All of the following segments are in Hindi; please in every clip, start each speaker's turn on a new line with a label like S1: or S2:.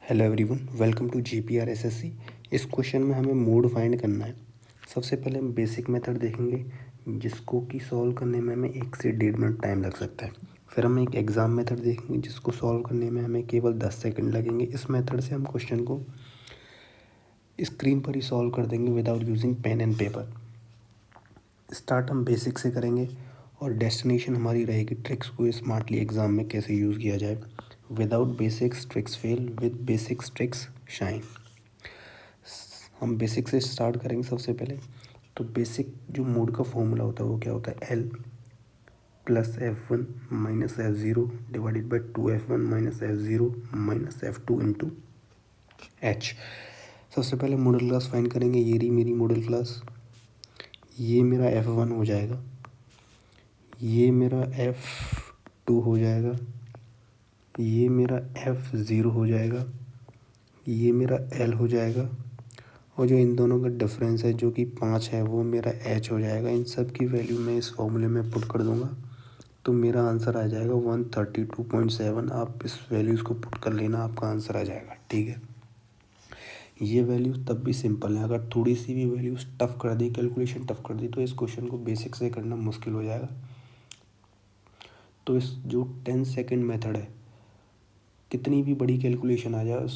S1: Hello everyone, welcome to GPR SSC. इस क्वेश्चन में हमें मोड फाइंड करना है। सबसे पहले हम बेसिक मेथड देखेंगे जिसको कि सॉल्व करने में हमें 1 से 1.5 मिनट टाइम लग सकता है। फिर हम एक एग्ज़ाम मेथड देखेंगे जिसको सॉल्व करने में हमें केवल 10 सेकंड लगेंगे। इस मेथड से हम क्वेश्चन को स्क्रीन पर ही सॉल्व कर देंगे without using pen and paper. Start हम बेसिक से करेंगे और डेस्टिनेशन हमारी रहेगी ट्रिक्स को स्मार्टली एग्ज़ाम में कैसे यूज़ किया जाए। Without basics tricks fail, with basics tricks shine. हम बेसिक से स्टार्ट करेंगे। सबसे पहले तो बेसिक जो मोड का फॉर्मूला होता है वो क्या होता है, L plus F1 minus F0 divided by 2F1 minus F0 minus F2 into H. सबसे पहले मॉडल क्लास फाइंड करेंगे। ये रही मेरी मॉडल क्लास, ये मेरा F1 हो जाएगा, ये मेरा F2 हो जाएगा, ये मेरा F0 हो जाएगा, ये मेरा L हो जाएगा और जो इन दोनों का डिफरेंस है जो कि 5 है वो मेरा H हो जाएगा। इन सब की वैल्यू मैं इस फॉर्मूले में पुट कर दूंगा तो मेरा आंसर आ जाएगा 132.7। आप इस वैल्यूज़ को पुट कर लेना, आपका आंसर आ जाएगा। ठीक है, ये वैल्यू तब भी सिंपल है। अगर थोड़ी सी भी वैल्यूज़ टफ कर दी, कैलकुलेशन टफ कर दी, तो इस क्वेश्चन को बेसिक से करना मुश्किल हो जाएगा। तो इस जो 10 सेकेंड मेथड है, कितनी भी बड़ी कैलकुलेशन आ जाए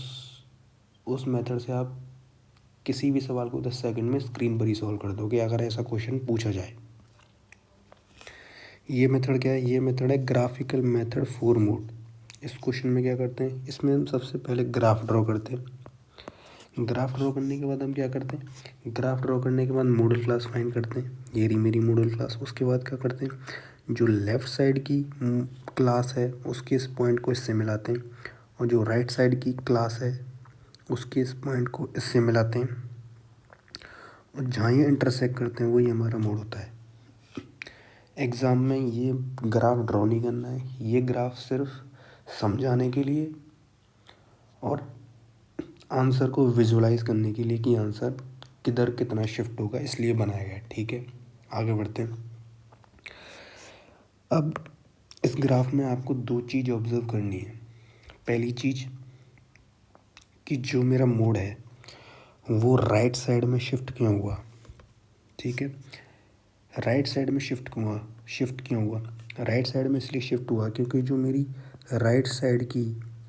S1: उस मेथड से आप किसी भी सवाल को 10 सेकंड में स्क्रीन पर ही सॉल्व कर दोगे अगर ऐसा क्वेश्चन पूछा जाए। ये मेथड क्या है, ये मेथड है ग्राफिकल मेथड फॉर मोड। इस क्वेश्चन में क्या करते हैं, इसमें हम सबसे पहले ग्राफ ड्रॉ करते हैं। ग्राफ ड्रॉ करने के बाद हम क्या करते हैं, ग्राफ ड्रॉ करने के बाद मॉडल क्लास फाइंड करते हैं। ये रही मेरी मॉडल क्लास। उसके बाद क्या करते हैं, जो लेफ़्ट साइड की क्लास है उसके इस पॉइंट को इससे मिलाते हैं और जो राइट साइड की क्लास है उसके इस पॉइंट को इससे मिलाते हैं और जहाँ ये इंटरसेक्ट करते हैं वही हमारा मोड होता है। एग्ज़ाम में ये ग्राफ ड्रॉ नहीं करना है, ये ग्राफ सिर्फ समझाने के लिए और आंसर को विजुलाइज करने के लिए कि आंसर किधर कितना शिफ्ट होगा, इसलिए बनाया गया है। ठीक है, आगे बढ़ते हैं। अब इस ग्राफ में आपको दो चीज़ ऑब्जर्व करनी है। पहली चीज़ कि जो मेरा मोड है वो राइट साइड में शिफ्ट क्यों हुआ। ठीक है, राइट साइड में शिफ्ट क्यों हुआ। राइट साइड में इसलिए शिफ्ट हुआ क्योंकि जो मेरी राइट साइड की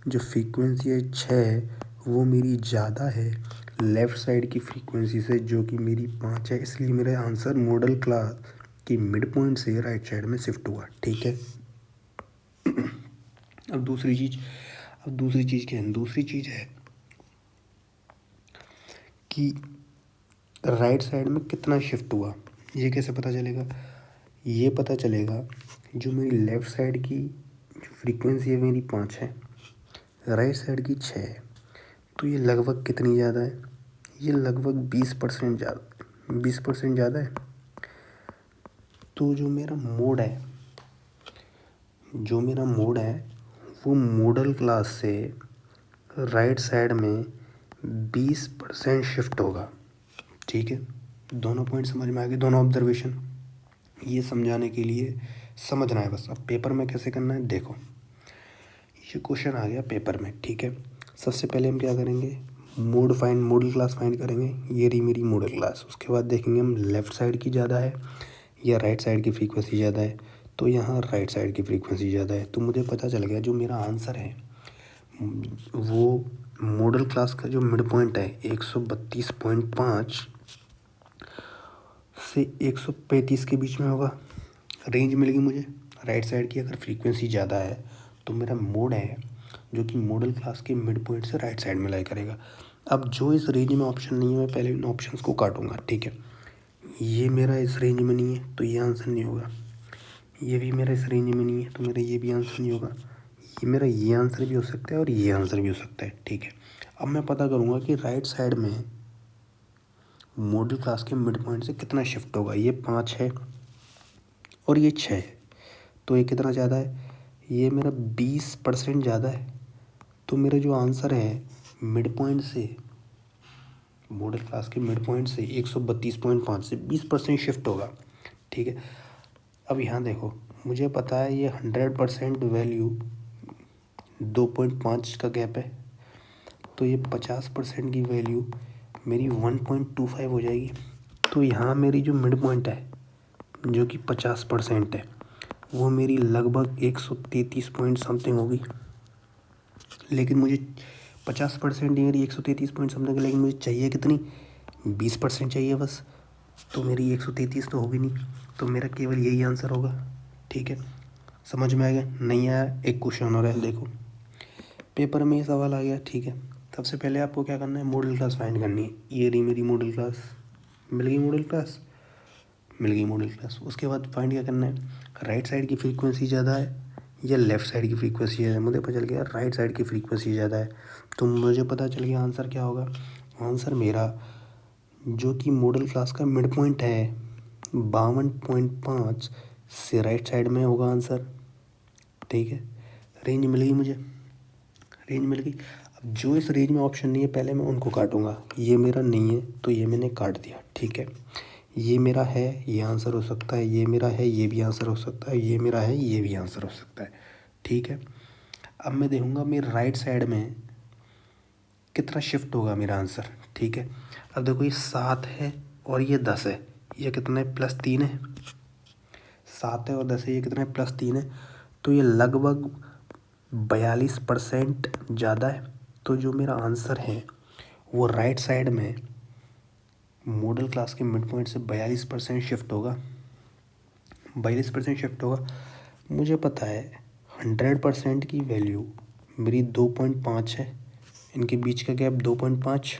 S1: जो फ्रीक्वेंसी है 6 है वो मेरी ज़्यादा है लेफ़्ट साइड की फ्रीक्वेंसी से जो कि मेरी 5 है। इसलिए मेरा आंसर मॉडल क्लास की मिड पॉइंट से राइट साइड में शिफ्ट हुआ। ठीक है, अब दूसरी चीज़ क्या है, दूसरी चीज़ है कि राइट साइड में कितना शिफ्ट हुआ। ये कैसे पता चलेगा, ये पता चलेगा जो मेरी लेफ़्ट साइड की फ्रीक्वेंसी है मेरी 5 है, राइट साइड की 6 है, तो ये लगभग कितनी ज़्यादा है, ये लगभग 20% ज़्यादा है। तो जो मेरा मोड है वो मॉडल क्लास से राइट साइड में 20% शिफ्ट होगा। ठीक है, दोनों पॉइंट समझ में आ गए, दोनों ऑब्जर्वेशन। ये समझाने के लिए समझना है बस। अब पेपर में कैसे करना है देखो, ये क्वेश्चन आ गया पेपर में। ठीक है, सबसे पहले हम क्या करेंगे, मॉडल क्लास फाइंड करेंगे। ये रही मेरी मॉडल क्लास। उसके बाद देखेंगे हम लेफ़्ट साइड की ज़्यादा है या राइट साइड की फ्रीक्वेंसी ज़्यादा है। तो यहाँ राइट साइड की फ्रीक्वेंसी ज़्यादा है, तो मुझे पता चल गया जो मेरा आंसर है वो मॉडल क्लास का जो मिड पॉइंट है 132.5 से 135 के बीच में होगा। रेंज मिल गई मुझे। राइट साइड की अगर फ्रीक्वेंसी ज़्यादा है तो मेरा मोड है जो कि मॉडल क्लास के मिड पॉइंट से राइट साइड में लाई करेगा। अब जो इस रेंज में ऑप्शन नहीं है मैं पहले इन ऑप्शंस को काटूंगा। ठीक है, ये मेरा इस रेंज में नहीं है तो ये आंसर नहीं होगा, ये भी मेरा इस रेंज में नहीं है तो मेरा ये भी आंसर नहीं होगा, ये मेरा ये आंसर भी हो सकता है और ये आंसर भी हो सकता है। ठीक है, अब मैं पता करूँगा कि राइट साइड में मॉडल क्लास के मिड पॉइंट से कितना शिफ्ट होगा। ये 5 है और ये 6 है, तो ये कितना ज़्यादा है, ये मेरा 20% ज़्यादा है। तो मेरा जो आंसर है मिड पॉइंट से, मॉडल क्लास के मिड पॉइंट से 132.5 से 20% शिफ्ट होगा। ठीक है, अब यहाँ देखो मुझे पता है ये 100% वैल्यू 2.5 का गैप है, तो तो ये 50% की वैल्यू मेरी 1.25 हो जाएगी। तो यहाँ मेरी जो मिड पॉइंट है जो कि 50% है वो मेरी लगभग 133 पॉइंट समथिंग होगी। लेकिन मुझे 50% मेरी 133 पॉइंट समथिंग, लेकिन मुझे चाहिए कितनी, 20% चाहिए बस। तो मेरी 133 तो होगी नहीं, तो मेरा केवल यही आंसर होगा। ठीक है, समझ में आ गया? नहीं आया एक क्वेश्चन और है, देखो पेपर में ये सवाल आ गया। ठीक है, सबसे पहले आपको क्या करना है, मॉडल क्लास फाइंड करनी है। ये रही मेरी मॉडल क्लास, मिल गई मॉडल क्लास, मिल गई मॉडल क्लास। उसके बाद फाइंड क्या करना है, राइट साइड की फ्रीक्वेंसी ज़्यादा है या लेफ़्ट साइड की फ्रीक्वेंसी ज़्यादा है। मुझे पता चल गया राइट साइड की फ्रीक्वेंसी ज़्यादा है, तो मुझे पता चल गया आंसर क्या होगा। आंसर मेरा जो कि मॉडल क्लास का मिड पॉइंट है 52.5 से राइट साइड में होगा आंसर। ठीक है, रेंज मिल गई मुझे, रेंज मिल गई। अब जो इस रेंज में ऑप्शन नहीं है पहले मैं उनको काटूंगा। ये मेरा नहीं है तो ये मैंने काट दिया। ठीक है, ये मेरा है, ये आंसर हो सकता है, ये मेरा है, ये भी आंसर हो सकता है, ये मेरा है, ये भी आंसर हो सकता है। ठीक है, अब मैं देखूंगा मेरे राइट साइड में कितना शिफ्ट होगा मेरा आंसर। ठीक है, अब देखो ये 7 है और ये 10 है, ये कितना है, +3 है। 7 है और 10 है, ये कितना है, +3 है। तो ये लगभग 42% ज़्यादा है। तो जो मेरा आंसर है वो राइट साइड में मॉडल क्लास के मिड पॉइंट से 42% शिफ्ट होगा, 42% शिफ्ट होगा। मुझे पता है 100% की वैल्यू मेरी 2.5 है, इनके बीच का गैप 2.5।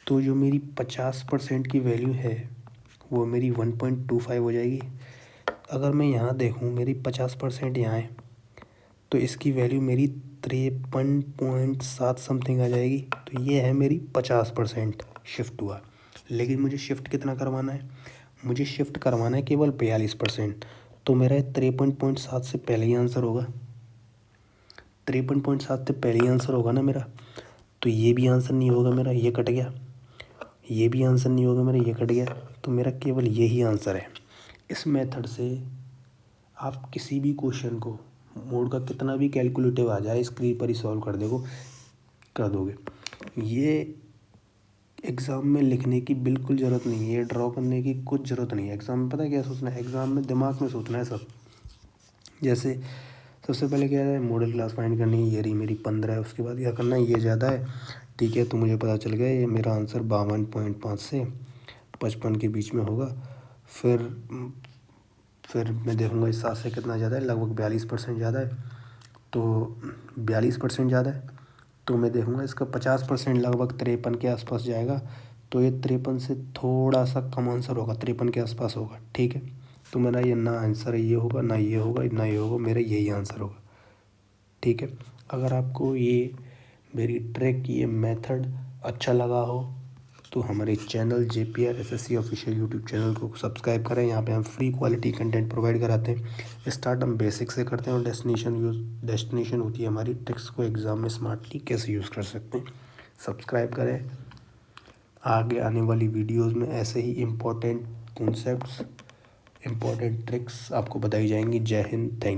S1: तो जो मेरी 50% की वैल्यू है वो मेरी 1.25 हो जाएगी। अगर मैं यहाँ देखूँ मेरी 50% यहाँ है तो इसकी वैल्यू मेरी 53.7 समथिंग आ जाएगी। तो ये है मेरी 50% शिफ्ट हुआ। लेकिन मुझे शिफ्ट कितना करवाना है, मुझे शिफ्ट करवाना है केवल 42%। तो मेरा 53.7 से पहले ही आंसर होगा, 53.7 से पहले ही आंसर होगा ना मेरा। तो ये भी आंसर नहीं होगा मेरा, ये कट गया। ये भी आंसर नहीं होगा मेरा, ये कट गया। तो मेरा केवल यही आंसर है। इस मेथड से आप किसी भी क्वेश्चन को मोड का कितना भी कैलकुलेटिव आ जाए स्क्रीन पर ही सॉल्व कर दोगे। ये एग्ज़ाम में लिखने की बिल्कुल ज़रूरत नहीं है, ये ड्रॉ करने की कुछ ज़रूरत नहीं है। एग्ज़ाम में पता है क्या सोचना है, एग्ज़ाम में दिमाग में सोचना है सब। जैसे सबसे पहले क्या है, मॉडल क्लास फाइंड करनी है, ये रही मेरी 15 है। उसके बाद क्या करना है, ये ज़्यादा है। ठीक है, तो मुझे पता चल गया ये मेरा आंसर 52.5 से 55 के बीच में होगा। फिर मैं देखूँगा इस 7 से कितना ज़्यादा है, लगभग 42% ज़्यादा है। तो 42% ज़्यादा है तो मैं देखूँगा इसका 50% लगभग 53 के आसपास जाएगा। तो ये 53 से थोड़ा सा कम आंसर होगा, 53 के आसपास होगा। ठीक है, तो मेरा ये ना आंसर ये होगा, ना ये होगा, ना ये होगा, मेरा यही आंसर होगा। ठीक है, अगर आपको ये मेरी ट्रिक, ये मेथड अच्छा लगा हो तो हमारे channel JPR SSC official YouTube channel को सब्सक्राइब करें। यहाँ पे हम फ्री क्वालिटी कंटेंट प्रोवाइड कराते हैं। स्टार्ट हम बेसिक से करते हैं और डेस्टिनेशन होती है हमारी ट्रिक्स को एग्ज़ाम में स्मार्टली कैसे यूज़ कर सकते हैं। सब्सक्राइब करें, आगे आने वाली वीडियोज़ में ऐसे ही इम्पोर्टेंट कॉन्सेप्ट्स, इम्पोर्टेंट ट्रिक्स आपको बताई जाएंगी। जय हिंद, थैंक